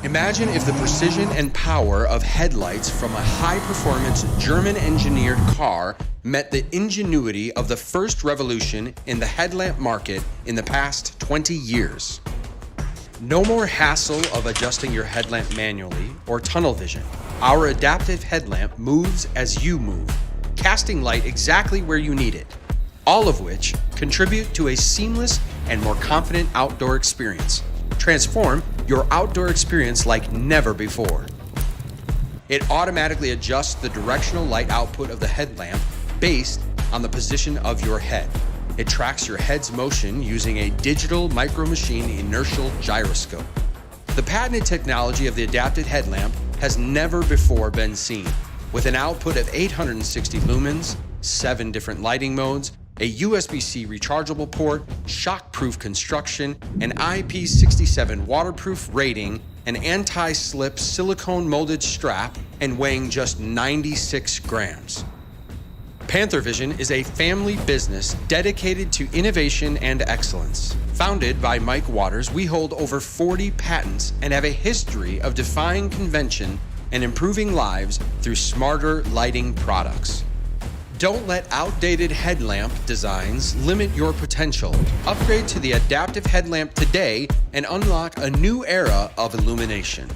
Imagine if the precision and power of headlights from a high-performance German-engineered car met the ingenuity of the first revolution in the headlamp market in the past 20 years. No more hassle of adjusting your headlamp manually or tunnel vision. Our adaptive headlamp moves as you move, casting light exactly where you need it, all of which contribute to a seamless and more confident outdoor experience. Transform your outdoor experience like never before. It automatically adjusts the directional light output of the headlamp based on the position of your head. It tracks your head's motion using a digital micro-machine inertial gyroscope. The patented technology of the adapted headlamp has never before been seen. With an output of 860 lumens, 7 different lighting modes, a USB-C rechargeable port, shock-proof construction, an IP67 waterproof rating, an anti-slip silicone molded strap, and weighing just 96 grams. Panther Vision is a family business dedicated to innovation and excellence. Founded by Mike Waters, we hold over 40 patents and have a history of defying convention and improving lives through smarter lighting products. Don't let outdated headlamp designs limit your potential. Upgrade to the Adaptev Headlamp today and unlock a new era of illumination.